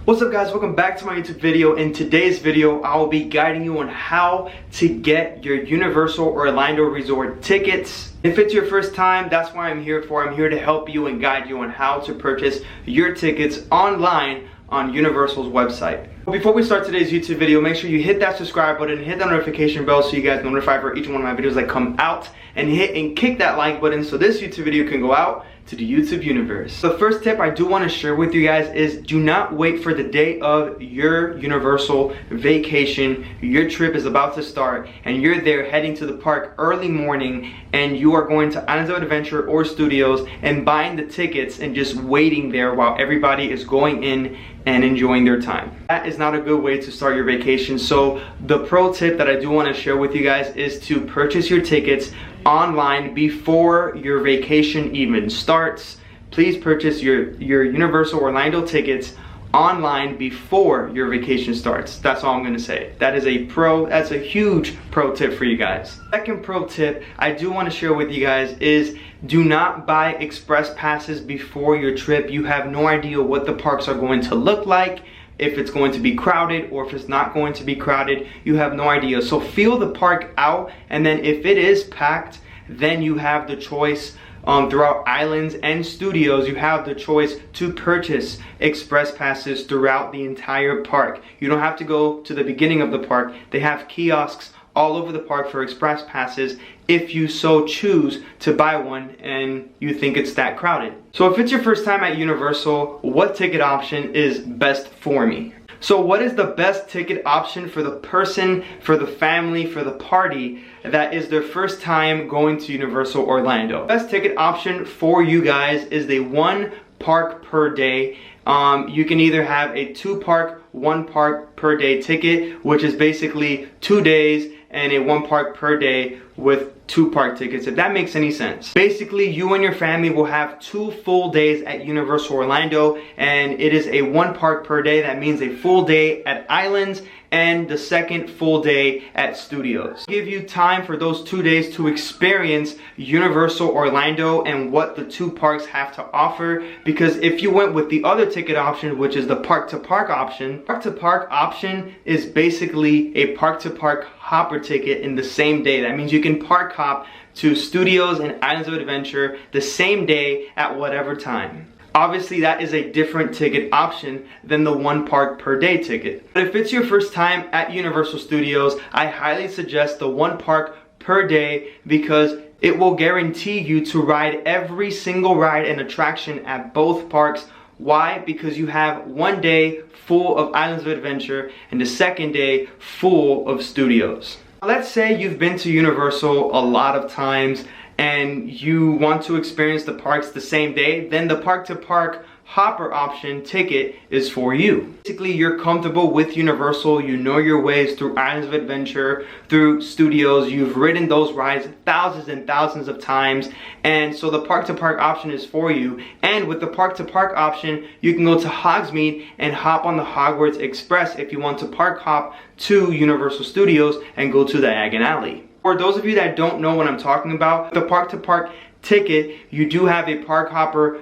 What's up guys, welcome back to my YouTube video. In today's video, I will be guiding you on how to get your Universal Orlando Resort tickets. If it's your first time, that's what I'm here for. I'm here to help you and guide you on how to purchase your tickets online on Universal's website. Before we start today's YouTube video, make sure you hit that subscribe button, hit that notification bell so you guys get notified for each one of my videos that come out, and hit and kick that like button so this YouTube video can go out to the YouTube universe. The first tip I do want to share with you guys is do not wait for the day of your Universal vacation. Your trip is about to start and you're there heading to the park early morning and you are going to Islands of Adventure or Studios and buying the tickets and just waiting there while everybody is going in and enjoying their time. That is not a good way to start your vacation. So the pro tip that I do want to share with you guys is to purchase your tickets online before your vacation even starts. Please purchase your Universal Orlando tickets online before your vacation starts. That's all I'm gonna say. That's a huge pro tip for you guys. Second pro tip I do want to share with you guys is do not buy express passes before your trip. You have no idea what the parks are going to look like, if it's going to be crowded or if it's not going to be crowded. You have no idea. So feel the park out, and then if it is packed, then you have the choice throughout Islands and Studios. You have the choice to purchase express passes throughout the entire park. You don't have to go to the beginning of the park. They have kiosks all over the park for express passes if you so choose to buy one and you think it's that crowded. So if it's your first time at Universal, what ticket option is best for me? So what is the best ticket option for the person, for the family, for the party that is their first time going to Universal Orlando? Best ticket option for you guys is the 1 park per day. You can either have a 2 park, 1 park per day ticket, which is basically 2 days, and a 1 park per day with 2 park tickets, if that makes any sense. Basically, you and your family will have 2 full days at Universal Orlando, and it is a 1 park per day. That means a full day at Islands and the second full day at Studios. Give you time for those 2 days to experience Universal Orlando and what the 2 parks have to offer, because if you went with the other ticket option, which is the park-to-park option is basically a park-to-park hopper ticket in the same day. That means you can park hop to Studios and Islands of Adventure the same day at whatever time. Obviously, that is a different ticket option than the 1 park per day ticket. But if it's your first time at Universal Studios, I highly suggest the 1 park per day because it will guarantee you to ride every single ride and attraction at both parks. Why? Because you have 1 day full of Islands of Adventure and the second day full of Studios. Let's say you've been to Universal a lot of times and you want to experience the parks the same day, then the park-to-park hopper option ticket is for you. Basically, you're comfortable with Universal, you know your ways through Islands of Adventure, through Studios, you've ridden those rides thousands and thousands of times, and so the park-to-park option is for you. And with the park-to-park option, you can go to Hogsmeade and hop on the Hogwarts Express if you want to park hop to Universal Studios and go to Diagon Alley. For those of you that don't know what I'm talking about, the park-to-park ticket, you do have a park hopper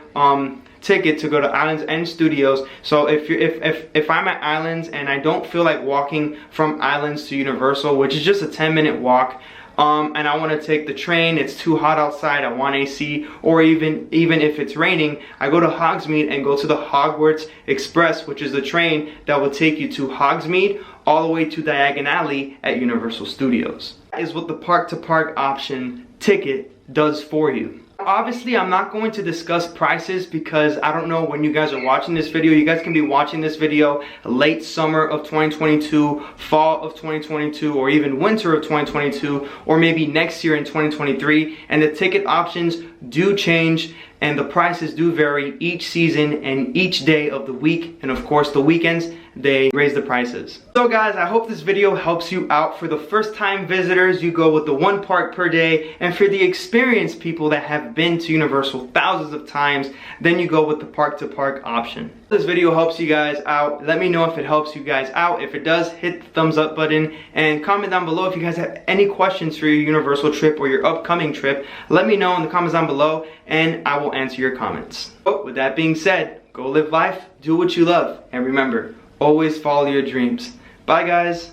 ticket to go to Islands and Studios. So if I'm at Islands and I don't feel like walking from Islands to Universal, which is just a 10-minute walk, and I want to take the train, it's too hot outside, I want AC, or even if it's raining, I go to Hogsmeade and go to the Hogwarts Express, which is the train that will take you to Hogsmeade all the way to Diagon Alley at Universal Studios. That is what the park-to-park option ticket does for you. Obviously, I'm not going to discuss prices because I don't know when you guys are watching this video. You guys can be watching this video late summer of 2022, fall of 2022, or even winter of 2022, or maybe next year in 2023. And the ticket options do change and the prices do vary each season and each day of the week. And of course, the weekends, they raise the prices. So guys, I hope this video helps you out. For the first time visitors, you go with the 1 park per day, and for the experienced people that have been to Universal thousands of times, then you go with the park-to-park option. If this video helps you guys out, let me know if it helps you guys out. If it does, hit the thumbs up button and comment down below if you guys have any questions for your Universal trip or your upcoming trip. Let me know in the comments down below and I will answer your comments. But with that being said, go live life, do what you love, and remember, always follow your dreams. Bye guys.